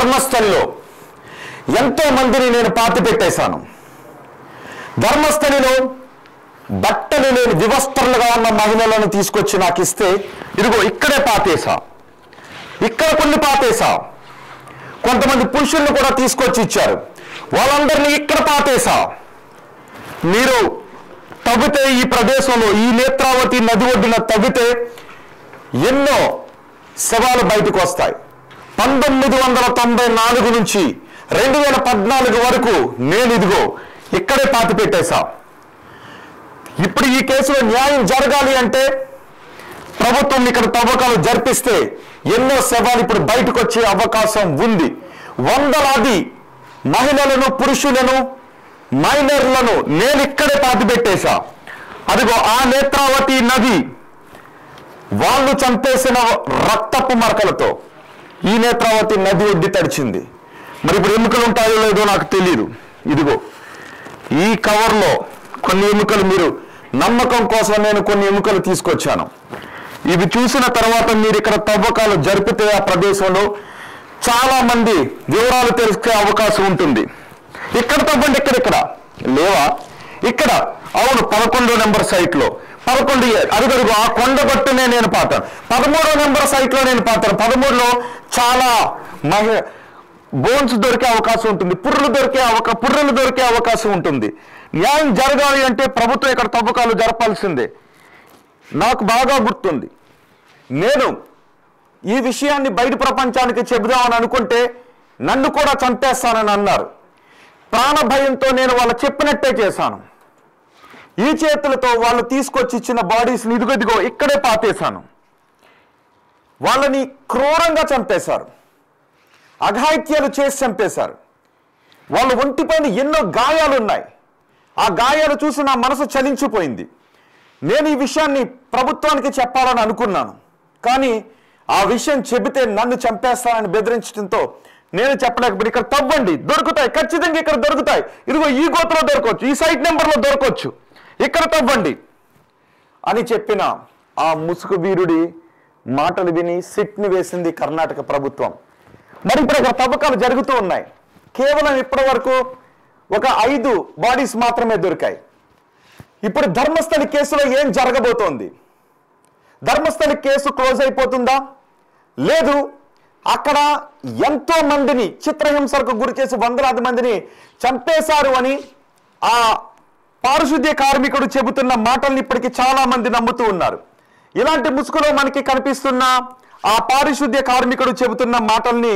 ధర్మస్థలిలో ఎంతో మందిని నేను పాతి పెట్టేశాను. ధర్మస్థలిలో బట్టలు లేని వివస్త్రలుగా ఉన్న మహిళలను తీసుకొచ్చి నాకు ఇస్తే, ఇదిగో ఇక్కడే పాతేశా, ఇక్కడ కొన్ని పాతేశా. కొంతమంది పురుషులను కూడా తీసుకొచ్చి ఇచ్చారు, వాళ్ళందరినీ ఇక్కడ పాతేశా. మీరు తవ్వితే ఈ ప్రదేశంలో, ఈ నేత్రావతి నది ఒడ్డున తవ్వితే ఎన్నో శవాలు బయటకు వస్తాయి. 1994 నుంచి 2014 వరకు నేను ఇదిగో ఇక్కడే పాతి పెట్టేశా. ఇప్పుడు ఈ కేసులో న్యాయం జరగాలి అంటే ప్రభుత్వం ఇక్కడ తవ్వకాలు జరిపిస్తే ఎన్నో శవాలు ఇప్పుడు బయటకు వచ్చే అవకాశం ఉంది. వందలాది మహిళలను, పురుషులను, మైనర్లను నేను ఇక్కడే పాతి పెట్టేశా. అదిగో ఆ నేత్రావతి నది వాళ్ళు చంపేసిన రక్తపు మరకలతో ఈ నేత్రావతి నది ఒడ్డి తడిచింది. మరి ఇప్పుడు ఎముకలు ఉంటాయో లేదో నాకు తెలియదు. ఇదిగో ఈ కవర్లో కొన్ని ఎముకలు, మీరు నమ్మకం కోసం నేను కొన్ని ఎముకలు తీసుకొచ్చాను. ఇవి చూసిన తర్వాత మీరు ఇక్కడ తవ్వకాలు జరిపితే ఆ ప్రదేశంలో చాలా మంది వివరాలు తెలుసుకునే అవకాశం ఉంటుంది. ఇక్కడ తవ్వండి, ఇక్కడ లేవా? ఇక్కడ అవును, 11వ నెంబర్ సైట్లో 11 అడుగడుగు ఆ కొండగట్టునే నేను పాతాను. 13వ నెంబర్ సైట్లో నేను పాతాను. 13లో చాలా బోన్స్ దొరికే అవకాశం ఉంటుంది, పుర్రెలు దొరికే అవకాశం ఉంటుంది. న్యాయం జరగాలి అంటే ప్రభుత్వం ఇక్కడ తవ్వకాలు జరపాల్సిందే. నాకు బాగా గుర్తుంది, నేను ఈ విషయాన్ని బయట ప్రపంచానికి చెబుదామని అనుకుంటే నన్ను కూడా చంపేస్తానని అన్నారు. ప్రాణ భయంతో నేను వాళ్ళు చెప్పినట్టే చేశాను. ఈ చేతులతో వాళ్ళు తీసుకొచ్చి ఇచ్చిన బాడీస్ని ఇదిగో ఇక్కడే పాతేశాను. వాళ్ళని క్రూరంగా చంపేశారు, అఘాయిత్యాలు చేసి చంపేశారు. వాళ్ళ ఒంటిపైన ఎన్నో గాయాలు ఉన్నాయి. ఆ గాయాలు చూసి నా మనసు చలించిపోయింది. నేను ఈ విషయాన్ని ప్రభుత్వానికి చెప్పాలని అనుకున్నాను, కానీ ఆ విషయం చెబితే నన్ను చంపేస్తానని బెదిరించడంతో నేను చెప్పలేకపోతే, ఇక్కడ తవ్వండి, దొరుకుతాయి, ఖచ్చితంగా ఇక్కడ దొరుకుతాయి, ఇదిగో ఈ గోతులో దొరకవచ్చు, ఈ సైట్ నెంబర్లో దొరకవచ్చు, ఇక్కడ తవ్వండి అని చెప్పిన ఆ ముసుగు వీరుడి మాటలు విని సిట్ని వేసింది కర్ణాటక ప్రభుత్వం. మరి ఇప్పుడు అక్కడ తవ్వకాలు జరుగుతూ ఉన్నాయి. కేవలం ఇప్పటి వరకు ఒక 5 బాడీస్ మాత్రమే దొరికాయి. ఇప్పుడు ధర్మస్థలి కేసులో ఏం జరగబోతోంది? ధర్మస్థలి కేసు క్లోజ్ అయిపోతుందా? లేదు, అక్కడ ఎంతో మందిని చిత్రహింసలకు గురి చేసి వందలాది మందిని చంపేశారు అని ఆ పారిశుద్ధ్య కార్మికుడు చెబుతున్న మాటల్ని ఇప్పటికీ చాలా మంది నమ్ముతూ ఉన్నారు. ఇలాంటి ముసుగులో మనకి కనిపిస్తున్న ఆ పారిశుద్ధ్య కార్మికుడు చెబుతున్న మాటల్ని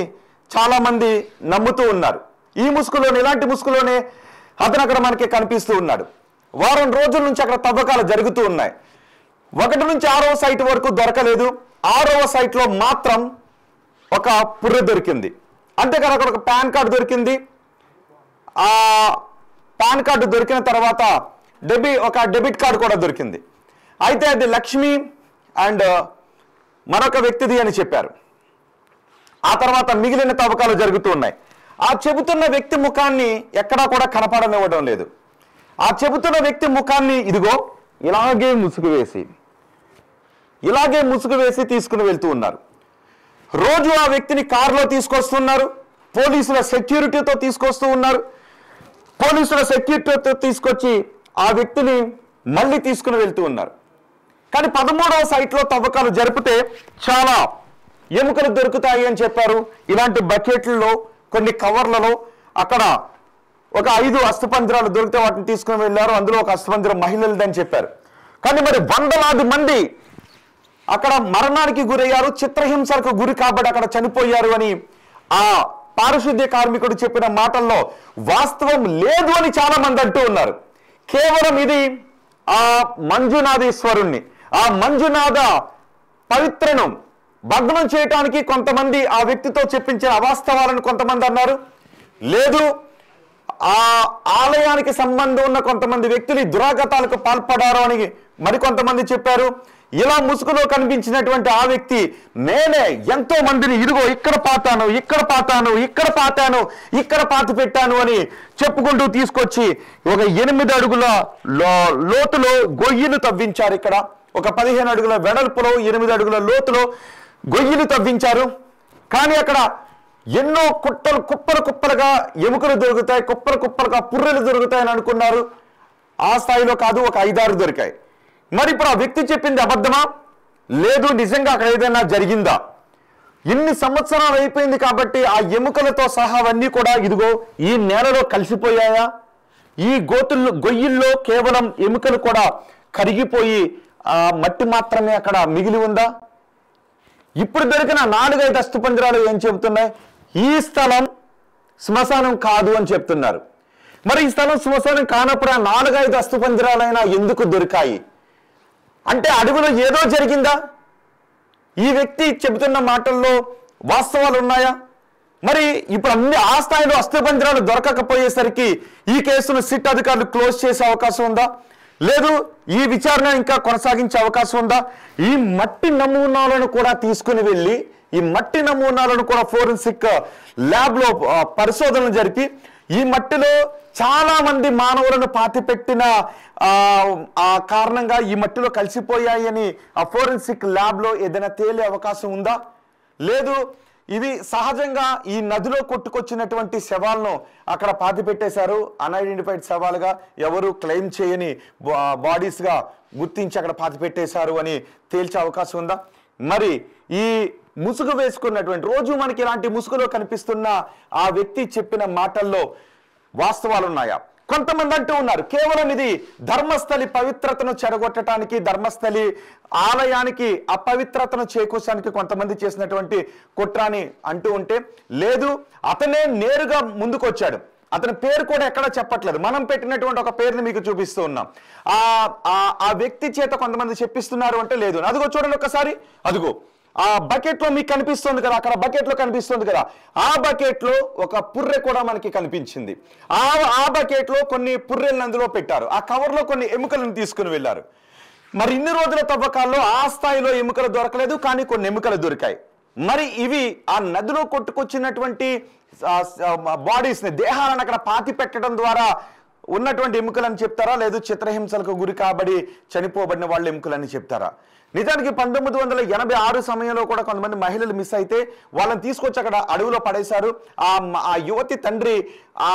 చాలా మంది నమ్ముతూ ఉన్నారు. ఈ ముసుగులోనే, ఇలాంటి ముసుగులోనే అతను అక్కడ మనకి కనిపిస్తూ ఉన్నాడు. వారం రోజుల నుంచి అక్కడ తవ్వకాలు జరుగుతూ ఉన్నాయి. 1 నుంచి 6వ సైట్ వరకు దొరకలేదు. 6వ సైట్లో మాత్రం ఒక పుర్రె దొరికింది. అంతేకాదు అక్కడ ఒక పాన్ కార్డు దొరికింది. ఆ పాన్ కార్డు దొరికిన తర్వాత ఒక డెబిట్ కార్డు కూడా దొరికింది. అయితే అది లక్ష్మి అండ్ మరొక వ్యక్తిది అని చెప్పారు. ఆ తర్వాత మిగిలిన తవ్వకాలు జరుగుతూ ఉన్నాయి. ఆ చెబుతున్న వ్యక్తి ముఖాన్ని ఎక్కడా కూడా కనపడనివ్వడం లేదు. ఆ చెబుతున్న వ్యక్తి ముఖాన్ని ఇదిగో ఇలాగే ముసుగు వేసి తీసుకుని వెళ్తూ ఉన్నారు. రోజు ఆ వ్యక్తిని కారులో తీసుకొస్తున్నారు, పోలీసుల సెక్యూరిటీతో తీసుకొస్తూ ఉన్నారు. పోలీసుల సెక్యూరిటీతో తీసుకొచ్చి ఆ వ్యక్తిని మళ్ళీ తీసుకుని వెళ్తూ ఉన్నారు. కానీ 13వ సైట్లో తవ్వకాలు జరిపితే చాలా ఎముకలు దొరుకుతాయి అని చెప్పారు. ఇలాంటి బకెట్లలో, కొన్ని కవర్లలో అక్కడ ఒక 5 అస్థిపంజరాలు దొరికితే వాటిని తీసుకుని వెళ్ళారు. అందులో ఒక అస్థిపంజరం మహిళలదని చెప్పారు. కానీ మరి వందలాది మంది అక్కడ మరణానికి గురయ్యారు, చిత్రహింసలకు గురి కాబట్టి అక్కడ చనిపోయారు అని ఆ పారిశుద్ధ్య కార్మికుడు చెప్పిన మాటల్లో వాస్తవం లేదు అని చాలా మంది అంటూ ఉన్నారు. కేవలం ఇది ఆ మంజునాథేశ్వరుణ్ణి, ఆ మంజునాథ పవిత్రను భగ్నం చేయటానికి కొంతమంది ఆ వ్యక్తితో చెప్పించిన అవాస్తవాలను కొంతమంది అన్నారు. లేదు, ఆ ఆలయానికి సంబంధం ఉన్న కొంతమంది వ్యక్తులు దురాగతాలకు పాల్పడారు అని మరికొంతమంది చెప్పారు. ఇలా ముసుగులో కనిపించినటువంటి ఆ వ్యక్తి నేనే ఎంతో మందిని ఇదిగో ఇక్కడ పాతి పెట్టాను అని చెప్పుకుంటూ తీసుకొచ్చి ఒక 8 అడుగుల లోతులో గొయ్యిలు తవ్వించారు. ఇక్కడ ఒక 15 అడుగుల వెడల్పులో 8 అడుగుల లోతులో గొయ్యిలు తవ్వించారు. కానీ అక్కడ ఎన్నో కుప్పలు కుప్పలుగా ఎముకలు దొరుకుతాయి, కుప్పలు కుప్పలుగా పుర్రెలు దొరుకుతాయని అనుకున్నారు. ఆ స్థాయిలో కాదు, ఒక 5-6 దొరికాయి. మరి ఇప్పుడు ఆ వ్యక్తి చెప్పింది అబద్ధమా, లేదు నిజంగా అక్కడ ఏదైనా జరిగిందా? ఇన్ని సంవత్సరాలు అయిపోయింది కాబట్టి ఆ ఎముకలతో సహా అవన్నీ కూడా ఇదిగో ఈ నేలలో కలిసిపోయాయా? ఈ గొయ్యిల్లో కేవలం ఎముకలు కూడా కరిగిపోయి ఆ మట్టి మాత్రమే అక్కడ మిగిలి ఉందా? ఇప్పుడు దొరికిన 4-5 అస్థిపంజరాలు ఏం చెబుతున్నాయి? ఈ స్థలం శ్మశానం కాదు అని చెప్తున్నారు. మరి ఈ స్థలం శ్మశానం కానప్పుడు ఆ 4-5 అస్థిపంజరాలైనా ఎందుకు దొరికాయి? అంటే అడవిలో ఏదో జరిగిందా? ఈ వ్యక్తి చెబుతున్న మాటల్లో వాస్తవాలు ఉన్నాయా? మరి ఇప్పుడు అన్ని ఆ స్థాయిలో అస్థిపంజరాలు దొరకకపోయేసరికి ఈ కేసును సిట్ అధికారులు క్లోజ్ చేసే అవకాశం ఉందా? లేదు ఈ విచారణ ఇంకా కొనసాగించే అవకాశం ఉందా? ఈ మట్టి నమూనాలను కూడా తీసుకుని వెళ్ళి ఈ మట్టి నమూనాలను కూడా ఫోరెన్సిక్ ల్యాబ్లో పరిశోధనలు జరిపి ఈ మట్టిలో చాలా మంది మానవులను పాతిపెట్టిన కారణంగా ఈ మట్టిలో కలిసిపోయాయని ఆ ఫోరెన్సిక్ ల్యాబ్లో ఏదైనా తేలే అవకాశం ఉందా? లేదు ఇవి సహజంగా ఈ నదిలో కొట్టుకొచ్చినటువంటి శవాలను అక్కడ పాతిపెట్టేశారు, అన్ఐడెంటిఫైడ్ శవాలుగా ఎవరు క్లెయిమ్ చేయని బాడీస్గా గుర్తించి అక్కడ పాతిపెట్టేశారు అని తేల్చే అవకాశం ఉందా? మరి ఈ ముసుగు వేసుకున్నటువంటి రోజు మనకి ఇలాంటి ముసుగులో కనిపిస్తున్న ఆ వ్యక్తి చెప్పిన మాటల్లో వాస్తవాలు ఉన్నాయా? కొంతమంది అంటూ ఉన్నారు కేవలం ఇది ధర్మస్థలి పవిత్రతను చెడగొట్టడానికి, ధర్మస్థలి ఆలయానికి అపవిత్రతను చేకూర్చడానికి కొంతమంది చేసినటువంటి కుట్రాని అంటూ ఉంటే, లేదు అతనే నేరుగా ముందుకు వచ్చాడు. అతని పేరు కూడా ఎక్కడ చెప్పట్లేదు, మనం పెట్టినటువంటి ఒక పేరుని మీకు చూపిస్తూ ఉన్నాం. ఆ వ్యక్తి చేత కొంతమంది చెప్పిస్తున్నారు అంటే లేదు. అదిగో చూడండి ఒకసారి, అదిగో ఆ బకెట్లో మీకు కనిపిస్తుంది కదా, అక్కడ బకెట్లో కనిపిస్తుంది కదా, ఆ బకెట్లో ఒక పుర్రె కూడా మనకి కనిపించింది. ఆ బకెట్లో కొన్ని పుర్రెలను అందులో పెట్టారు, ఆ కవర్లో కొన్ని ఎముకలను తీసుకుని వెళ్ళారు. మరి ఇన్ని రోజుల తవ్వకాల్లో ఆ స్థాయిలో ఎముకలు దొరకలేదు, కానీ కొన్ని ఎముకలు దొరికాయి. మరి ఇవి ఆ నదిలో కొట్టుకొచ్చినటువంటి బాడీస్ని, దేహాలను అక్కడ పాతి పెట్టడం ద్వారా ఉన్నటువంటి ఎముకలని చెప్తారా, లేదు చిత్రహింసలకు గురి కాబడి చనిపోబడిన వాళ్ళ ఎముకలని చెప్తారా? నిజానికి 1986 సమయంలో కూడా కొంతమంది మహిళలు మిస్ అయితే వాళ్ళని తీసుకొచ్చి అక్కడ అడవిలో పడేశారు. ఆ యువతి తండ్రి ఆ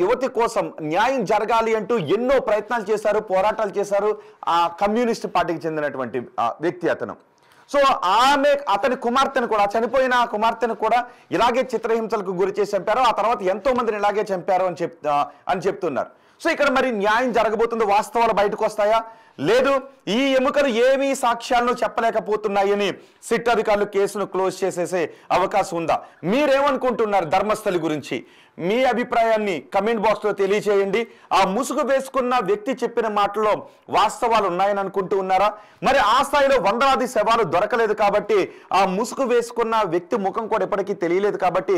యువతి కోసం న్యాయం జరగాలి అంటూ ఎన్నో ప్రయత్నాలు చేశారు, పోరాటాలు చేశారు. ఆ కమ్యూనిస్ట్ పార్టీకి చెందినటువంటి వ్యక్తి అతను. సో అతని కుమార్తెను కూడా, చనిపోయిన కుమార్తెను కూడా ఇలాగే చిత్రహింసలకు గురి చేసి చంపారు. ఆ తర్వాత ఎంతో మందిని ఇలాగే చంపారు అని చెప్తున్నారు. సో ఇక్కడ మరి న్యాయం జరగబోతుందో, వాస్తవాలు బయటకు వస్తాయా? లేదు ఈ ఎముకలు ఏమీ సాక్ష్యాలను చెప్పలేకపోతున్నాయని సిట్ అధికారులు కేసును క్లోజ్ చేసేసే అవకాశం ఉందా? మీరేమనుకుంటున్నారు ధర్మస్థలి గురించి? మీ అభిప్రాయాన్ని కమెంట్ బాక్స్లో తెలియచేయండి. ఆ ముసుగు వేసుకున్న వ్యక్తి చెప్పిన మాటలో వాస్తవాలు ఉన్నాయని అనుకుంటూ ఉన్నారా? మరి ఆ స్థాయిలో వందలాది శవాలు దొరకలేదు కాబట్టి, ఆ ముసుగు వేసుకున్న వ్యక్తి ముఖం కూడా ఎప్పటికీ తెలియలేదు కాబట్టి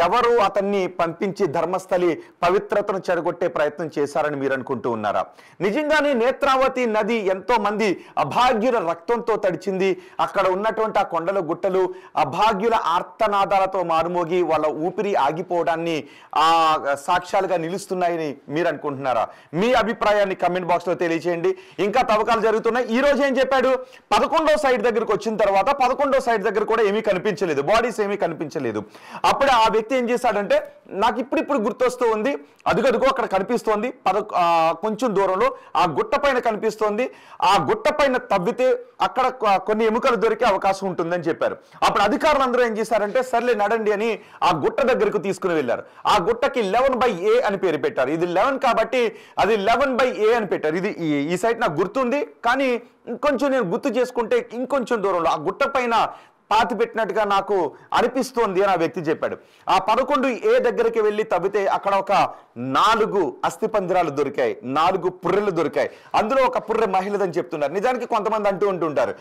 ఎవరు అతన్ని పంపించి ధర్మస్థలి పవిత్రతను చెడగొట్టే ప్రయత్నం చేశారని మీరు అనుకుంటూ ఉన్నారా? నిజంగానే నేత్రావతి నది ఎంతో మంది అభాగ్యుల రక్తంతో తడిచింది. అక్కడ ఉన్నటువంటి ఆ కొండల గుట్టలు అభాగ్యుల ఆర్తనాదాలతో మారుమోగి వాళ్ళ ఊపిరి ఆగిపోవడాన్ని ఆ సాక్ష్యాలుగా నిలుస్తున్నాయని మీరు అనుకుంటున్నారా? మీ అభిప్రాయాన్ని కమెంట్ బాక్స్ లో తెలియచేయండి. ఇంకా తవ్వకాలు జరుగుతున్నాయి. ఈ రోజు ఏం చెప్పాడు, 11వ సైట్ దగ్గరకు వచ్చిన తర్వాత 11వ సైట్ దగ్గర కూడా ఏమీ కనిపించలేదు, బాడీస్ ఏమీ కనిపించలేదు. అప్పుడు ఆ వ్యక్తి ఏం చేశాడంటే, నాకు ఇప్పుడు గుర్తొస్తూ ఉంది, అదుగదుగో అక్కడ కనిపిస్తోంది, కొంచెం దూరంలో ఆ గుట్ట పైన కనిపిస్తోంది, ఆ గుట్ట పైన తవ్వితే అక్కడ కొన్ని ఎముకలు దొరికే అవకాశం ఉంటుందని చెప్పారు. అప్పుడు అధికారులు అందరూ ఏం చేశారంటే, సర్లే నడండి అని ఆ గుట్ట దగ్గరకు తీసుకుని వెళ్ళారు. ఆ గుట్టకి 11/A అని పేరు పెట్టారు. ఇది 11 కాబట్టి అది 11/A అని పెట్టారు. ఇది ఈ సైట్ నాకు గుర్తుంది, కానీ ఇంకొంచెం నేను గుర్తు చేసుకుంటే ఇంకొంచెం దూరంలో ఆ గుట్ట పైన పాతి పెట్టినట్టుగా నాకు అనిపిస్తోంది అని ఆ వ్యక్తి చెప్పాడు. ఆ 11A దగ్గరికి వెళ్ళి తవ్వితే అక్కడ ఒక 4 అస్థిపంజరాలు దొరికాయి, 4 పుర్రెలు దొరికాయి. అందులో ఒక పుర్రె మహిళదని చెప్తున్నారు. నిజానికి కొంతమంది ఉంటుంటారు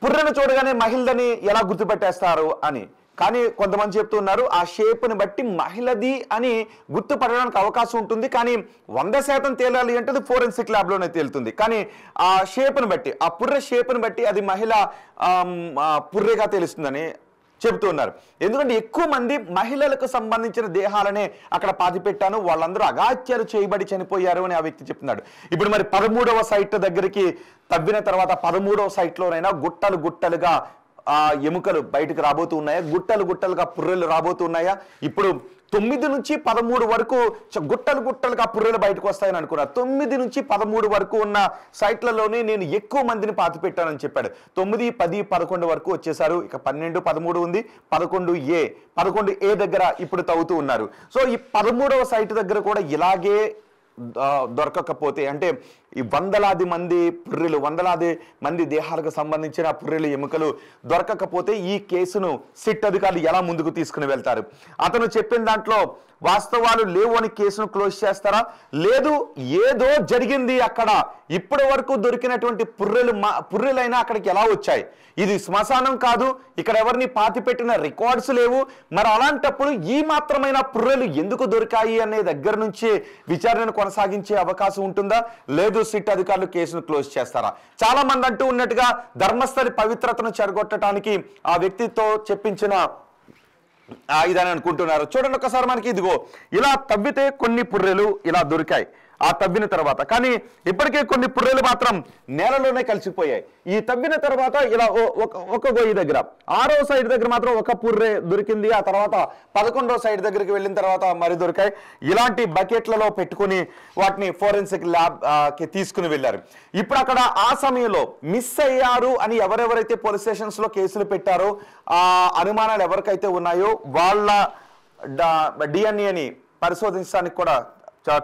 పుర్రెను చూడగానే మహిళదని ఎలా గుర్తుపెట్టేస్తారు అని, కానీ కొంతమంది చెప్తున్నారు ఆ షేప్ని బట్టి మహిళది అని గుర్తుపడడానికి అవకాశం ఉంటుంది. కానీ 100% తేలాలి అంటే అది ఫోరెన్సిక్ ల్యాబ్లోనే తేలుతుంది. కానీ ఆ షేప్ని బట్టి, ఆ పుర్రె షేప్ని బట్టి అది మహిళ పుర్రెగా తెలుస్తుందని చెబుతున్నారు. ఎందుకంటే ఎక్కువ మంది మహిళలకు సంబంధించిన దేహాలనే అక్కడ పాతిపెట్టాను, వాళ్ళందరూ అగాత్యాలు చేయబడి చనిపోయారు అని ఆ వ్యక్తి చెప్తున్నాడు. ఇప్పుడు మరి 13వ సైట్ దగ్గరికి తవ్విన తర్వాత 13వ సైట్లోనైనా గుట్టలుగా ఆ ఎముకలు బయటకు రాబోతూ ఉన్నాయా? గుట్టలు గుట్టలుగా పుర్రెలు రాబోతూ ఉన్నాయా? ఇప్పుడు 9 నుంచి 13 వరకు గుట్టలు గుట్టలుగా పుర్రెలు బయటకు వస్తాయని అనుకున్నా. 9 నుంచి 13 వరకు ఉన్న సైట్లలోనే నేను ఎక్కువ మందిని పాతి పెట్టానని చెప్పాడు. 9, 10, 11 వరకు వచ్చేసారు. ఇక 12, 13 ఉంది. 11A దగ్గర ఇప్పుడు తవ్వుతూ ఉన్నారు. సో ఈ 13వ సైట్ దగ్గర కూడా ఇలాగే దొరకకపోతే, అంటే ఈ వందలాది మంది పుర్రెలు, వందలాది మంది దేహాలకు సంబంధించిన పుర్రెలు, ఎముకలు దొరకకపోతే ఈ కేసును సిట్ అధికారులు ఎలా ముందుకు తీసుకుని వెళ్తారు? అతను చెప్పిన దాంట్లో వాస్తవాలు లేవు అని కేసును క్లోజ్ చేస్తారా? లేదు, ఏదో జరిగింది అక్కడ. ఇప్పటి వరకు దొరికినటువంటి పుర్రెలైనా అక్కడికి ఎలా వచ్చాయి? ఇది శ్మశానం కాదు, ఇక్కడ ఎవరిని పాతి పెట్టిన రికార్డ్స్ లేవు. మరి అలాంటప్పుడు ఈ మాత్రమైన పుర్రెలు ఎందుకు దొరికాయి అనే దగ్గర నుంచి విచారణను కొనసాగించే అవకాశం ఉంటుందా? లేదు, సిట్ అధికారులు కేసును క్లోజ్ చేస్తారా? చాలా మంది అంటూ ఉన్నట్టుగా ధర్మస్థలి పవిత్రతను చెడగొట్టడానికి ఆ వ్యక్తితో చెప్పించిన ఇదని అనుకుంటున్నారు. చూడండి ఒకసారి, మనకి ఇదిగో ఇలా తవ్వితే కొన్ని పుర్రెలు ఇలా దొరికాయి ఆ తవ్విన తర్వాత, కానీ ఇప్పటికే కొన్ని పుర్రెలు మాత్రం నేలలోనే కలిసిపోయాయి. ఈ తవ్విన తర్వాత ఇలా ఒక గొయ్యి దగ్గర 6వ సైడ్ దగ్గర మాత్రం ఒక పుర్రె దొరికింది. ఆ తర్వాత 11వ సైడ్ దగ్గరికి వెళ్ళిన తర్వాత మరి దొరికాయి. ఇలాంటి బకెట్లలో పెట్టుకుని వాటిని ఫోరెన్సిక్ ల్యాబ్ కి తీసుకుని వెళ్ళారు. ఇప్పుడు అక్కడ ఆ సమయంలో మిస్ అయ్యారు అని ఎవరెవరైతే పోలీస్ స్టేషన్స్ లో కేసులు పెట్టారో, ఆ అనుమానాలు ఎవరికైతే ఉన్నాయో వాళ్ళ డిఎన్ఏని పరిశోధించడానికి కూడా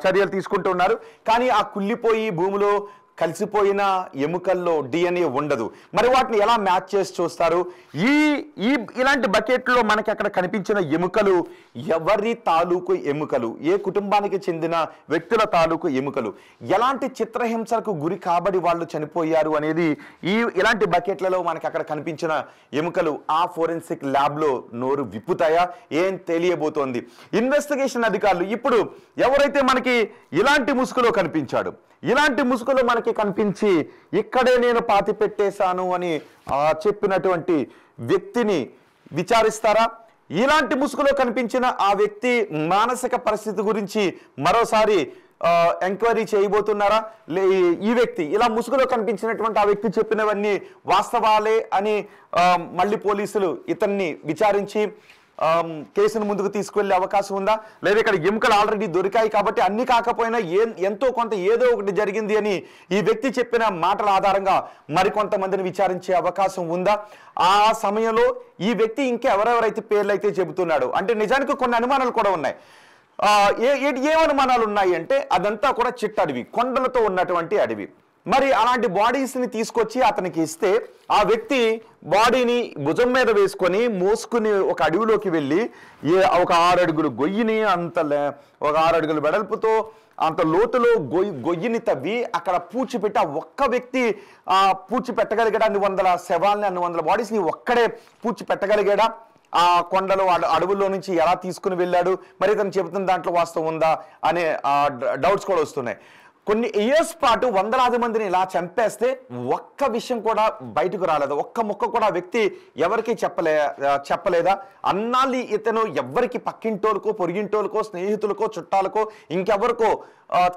చర్యలు తీసుకుంటున్నారు. కానీ ఆ కుళ్ళిపోయి భూమిలో కలిసిపోయిన ఎముకల్లో డిఎన్ఏ ఉండదు. మరి వాటిని ఎలా మ్యాచ్ చేసి చూస్తారు? ఇలాంటి బకెట్లో మనకి అక్కడ కనిపించిన ఎముకలు ఎవరి తాలూకు ఎముకలు, ఏ కుటుంబానికి చెందిన వ్యక్తుల తాలూకు ఎముకలు, ఎలాంటి చిత్రహింసలకు గురి కాబడి వాళ్ళు చనిపోయారు అనేది ఇలాంటి బకెట్లలో మనకి అక్కడ కనిపించిన ఎముకలు ఆ ఫోరెన్సిక్ ల్యాబ్లో నోరు విప్పుతాయా? ఏం తెలియబోతోంది? ఇన్వెస్టిగేషన్ అధికారులు ఇప్పుడు ఎవరైతే మనకి ఇలాంటి ముసుగులో కనిపించాడు, ఇలాంటి ముసుగులో మనకి కనిపించి ఇక్కడే నేను పాతి పెట్టేశాను అని చెప్పినటువంటి వ్యక్తిని విచారిస్తారా? ఇలాంటి ముసుగులో కనిపించిన ఆ వ్యక్తి మానసిక పరిస్థితి గురించి మరోసారి ఎంక్వైరీ చేయబోతున్నారా? ఈ వ్యక్తి ఇలా ముసుగులో కనిపించినటువంటి ఆ వ్యక్తి చెప్పినవన్నీ వాస్తవాలే అని మళ్ళీ పోలీసులు ఇతన్ని విచారించి కేసును ముందుకు తీసుకువెళ్ళే అవకాశం ఉందా? లేదా ఇక్కడ ఎముకలు ఆల్రెడీ దొరికాయి కాబట్టి అన్ని కాకపోయినా ఎంతో కొంత ఏదో ఒకటి జరిగింది అని ఈ వ్యక్తి చెప్పిన మాటల ఆధారంగా మరికొంతమందిని విచారించే అవకాశం ఉందా? ఆ సమయంలో ఈ వ్యక్తి ఇంకెవరెవరైతే పేర్లు అయితే చెబుతున్నాడు, అంటే నిజానికి కొన్ని అనుమానాలు కూడా ఉన్నాయి. ఏ అనుమానాలు ఉన్నాయి అంటే అదంతా కూడా చిట్ట అడవి, కొండలతో ఉన్నటువంటి అడవి. మరి అలాంటి బాడీస్ని తీసుకొచ్చి అతనికి ఇస్తే ఆ వ్యక్తి బాడీని భుజం మీద వేసుకొని మోసుకుని ఒక అడవిలోకి వెళ్ళి ఒక 6 అడుగులు గొయ్యిని ఒక 6 అడుగుల వెడల్పుతో అంత లోతులో గొయ్యిని తవ్వి అక్కడ పూడ్చిపెట్టి ఆ ఒక్క వ్యక్తి పూడ్చి పెట్టగలిగాడా? అన్ని వందల శవాల్ని, అన్ని వందల బాడీస్ని ఒక్కడే పూడ్చి పెట్టగలిగాడా? ఆ కొండలు అడవుల్లో నుంచి ఎలా తీసుకుని వెళ్ళాడు? మరి తను చెబుతున్న దాంట్లో వాస్తవం ఉందా అనే డౌట్స్ కూడా వస్తున్నాయి. కొన్ని ఇయర్స్ పాటు వందలాది మందిని ఇలా చంపేస్తే ఒక్క విషయం కూడా బయటకు రాలేదు, ఒక్క ముక్క కూడా వ్యక్తి ఎవరికి చెప్పలేదా? అన్నాళ్ళు ఇతను ఎవరికి పక్కింటోళ్ళకో, పొరిగింటోళ్ళకో, స్నేహితులకో, చుట్టాలకో, ఇంకెవరికో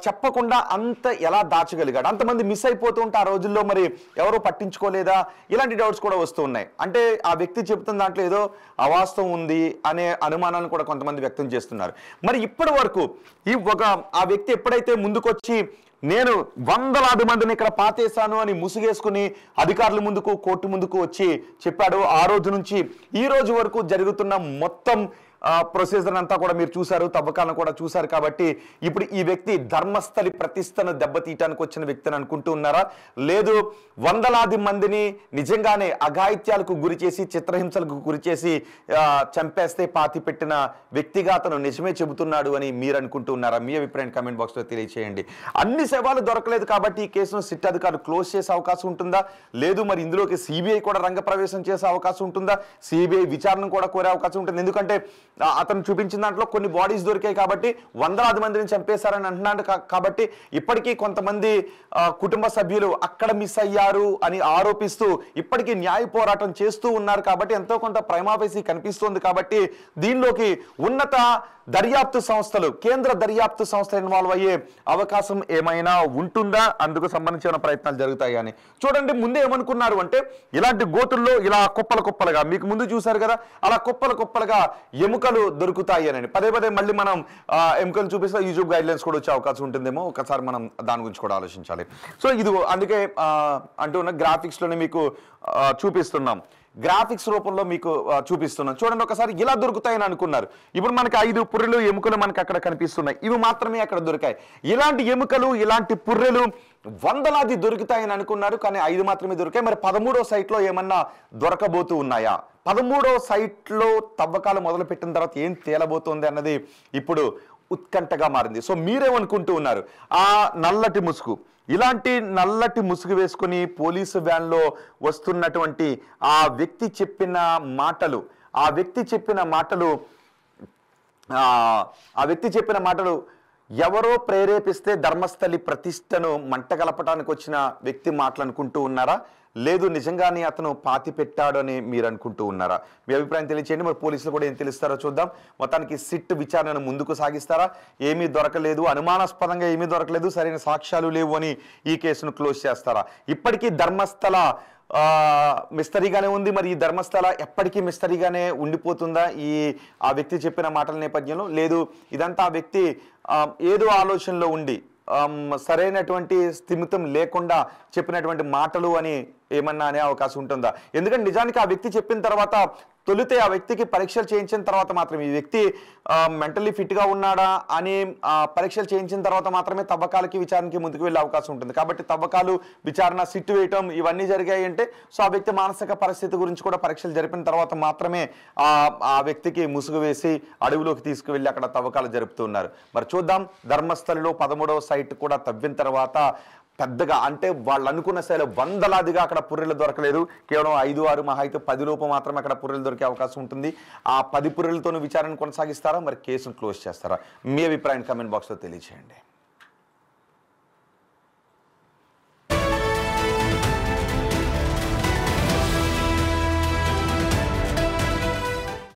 చెప్పకుండా అంత ఎలా దాచగలిగాడు? అంతమంది మిస్ అయిపోతూ ఉంటే ఆ రోజుల్లో మరి ఎవరో పట్టించుకోలేదా? ఇలాంటి డౌట్స్ కూడా వస్తూ ఉన్నాయి. అంటే ఆ వ్యక్తి చెబుతున్న దాంట్లో ఏదో అవాస్తవం ఉంది అనే అనుమానాలను కూడా కొంతమంది వ్యక్తం చేస్తున్నారు. మరి ఇప్పటి వరకు ఆ వ్యక్తి ఎప్పుడైతే ముందుకొచ్చి నేను వందలాది మందిని ఇక్కడ పాతేశాను అని ముసుగేసుకుని అధికారుల ముందుకు, కోర్టు ముందుకు వచ్చి చెప్పాడు, ఆ రోజు నుంచి ఈ రోజు వరకు జరుగుతున్న మొత్తం ప్రొసీజర్ అంతా కూడా మీరు చూశారు, తవ్వకాలను కూడా చూశారు. కాబట్టి ఇప్పుడు ఈ వ్యక్తి ధర్మస్థలి ప్రతిష్టను దెబ్బతీయటానికి వచ్చిన వ్యక్తిని అనుకుంటూ ఉన్నారా? లేదు, వందలాది మందిని నిజంగానే అఘాయిత్యాలకు గురి చేసి, చిత్రహింసలకు గురి చేసి చంపేస్తే పాతి పెట్టిన వ్యక్తిగా అతను నిజమే చెబుతున్నాడు అని మీరు అనుకుంటూ ఉన్నారా? మీ అభిప్రాయం కామెంట్ బాక్స్లో తెలియచేయండి. అన్ని శవాలు దొరకలేదు కాబట్టి ఈ కేసును సిట్ అధికారులు క్లోజ్ చేసే అవకాశం ఉంటుందా? లేదు, మరి ఇందులోకి సిబిఐ కూడా రంగప్రవేశం చేసే అవకాశం ఉంటుందా? సిబిఐ విచారణ కూడా కోరే అవకాశం ఉంటుంది. ఎందుకంటే అతను చూపించిన దాంట్లో కొన్ని బాడీస్ దొరికాయి కాబట్టి వందలాది మందిని చంపేశారని అంటున్నాడు. కాబట్టి ఇప్పటికీ కొంతమంది కుటుంబ సభ్యులు అక్కడ మిస్ అయ్యారు అని ఆరోపిస్తూ ఇప్పటికీ న్యాయ పోరాటం చేస్తూ ఉన్నారు. కాబట్టి ఎంతో కొంత ప్రైమా ఫేసి కనిపిస్తోంది. కాబట్టి దీనిలోకి ఉన్నత దర్యాప్తు సంస్థలు, కేంద్ర దర్యాప్తు సంస్థ ఇన్వాల్వ్ అయ్యే అవకాశం ఏమైనా ఉంటుందా, అందుకు సంబంధించిన ప్రయత్నాలు జరుగుతాయి అని. చూడండి, ముందే ఏమనుకున్నారు అంటే ఇలాంటి గోతుల్లో ఇలా కుప్పలు కుప్పలుగా, మీకు ముందు చూశారు కదా, అలా కుప్పలు కుప్పలుగా ఎముకలు దొరుకుతాయి అని. పదే పదే మళ్ళీ మనం ఎముకలు చూపిస్తే యూట్యూబ్ గైడ్లైన్స్ కూడా వచ్చే అవకాశం ఉంటుందేమో, ఒకసారి మనం దాని గురించి కూడా ఆలోచించాలి. సో ఇది అందుకే అంటున్న గ్రాఫిక్స్లోనే మీకు చూపిస్తున్నాం, గ్రాఫిక్స్ రూపంలో మీకు చూపిస్తున్నాం. చూడండి, ఒకసారి ఇలా దొరుకుతాయని అనుకున్నారు. ఇప్పుడు మనకి 5 పుర్రెలు ఎముకలు మనకి అక్కడ కనిపిస్తున్నాయి, ఇవి మాత్రమే అక్కడ దొరికాయి. ఇలాంటి ఎముకలు, ఇలాంటి పుర్రెలు వందలాది దొరుకుతాయని అనుకున్నారు, కానీ 5 మాత్రమే దొరికాయి. మరి 13వ సైట్లో ఏమన్నా దొరకబోతూ ఉన్నాయా? 13వ సైట్లో తవ్వకాలు మొదలు పెట్టిన తర్వాత ఏం తేలబోతోంది అన్నది ఇప్పుడు ఉత్కంఠగా మారింది. సో మీరేమనుకుంటూ ఉన్నారు? ఆ నల్లటి ముసుగు, ఇలాంటి నల్లటి ముసుగు వేసుకుని పోలీసు వ్యాన్లో వస్తున్నటువంటి ఆ వ్యక్తి చెప్పిన మాటలు ఎవరో ప్రేరేపిస్తే ధర్మస్థలి ప్రతిష్టను మంటగలపడానికి వచ్చిన వ్యక్తి మాటలనుకుంటూ ఉన్నారా, లేదు నిజంగానే అతను పాతి పెట్టాడు అని మీరు అనుకుంటూ ఉన్నారా? మీ అభిప్రాయం తెలియచేయండి. మరి పోలీసులు కూడా ఏం తెలుస్తారో చూద్దాం. మొత్తానికి సిట్ విచారణను ముందుకు సాగిస్తారా? ఏమీ దొరకలేదు, అనుమానాస్పదంగా ఏమీ దొరకలేదు, సరైన సాక్ష్యాలు లేవు అని ఈ కేసును క్లోజ్ చేస్తారా? ఇప్పటికీ ధర్మస్థల మిస్టరీగానే ఉంది. మరి ఈ ధర్మస్థల ఎప్పటికీ మిస్టరీగానే ఉండిపోతుందా ఆ వ్యక్తి చెప్పిన మాటల నేపథ్యంలో? లేదు, ఇదంతా ఆ వ్యక్తి ఏదో ఆలోచనలో ఉండి సరైనటువంటి స్థిమితం లేకుండా చెప్పినటువంటి మాటలు అని ఏమన్నా అనే అవకాశం ఉంటుందా? ఎందుకంటే నిజానికి ఆ వ్యక్తి చెప్పిన తర్వాత తొలితే ఆ వ్యక్తికి పరీక్షలు చేయించిన తర్వాత మాత్రమే ఈ వ్యక్తి మెంటల్లీ ఫిట్గా ఉన్నాడా అని పరీక్షలు చేయించిన తర్వాత మాత్రమే తవ్వకాలకి విచారణకి ముందుకు వెళ్ళే అవకాశం ఉంటుంది. కాబట్టి తవ్వకాలు, విచారణ, సిట్టు వేయటం ఇవన్నీ జరిగాయి అంటే సో ఆ వ్యక్తి మానసిక పరిస్థితి గురించి కూడా పరీక్షలు జరిపిన తర్వాత మాత్రమే ఆ వ్యక్తికి ముసుగు వేసి అడవిలోకి తీసుకువెళ్ళి అక్కడ తవ్వకాలు జరుపుతున్నారు. మరి చూద్దాం, ధర్మస్థలిలో 13వ సైట్ కూడా తవ్విన తర్వాత పెద్దగా అంటే వాళ్ళు అనుకున్న స్థాయిలో వందలాదిగా అక్కడ పుర్రెలు దొరకలేదు. కేవలం 5-6 మహా అయితే 10 లోపు మాత్రమే అక్కడ పుర్రెలు దొరికే అవకాశం ఉంటుంది. ఆ 10 పుర్రెలతోనూ విచారణ కొనసాగిస్తారా, మరి కేసును క్లోజ్ చేస్తారా? మీ అభిప్రాయం కామెంట్ బాక్స్లో తెలియజేయండి.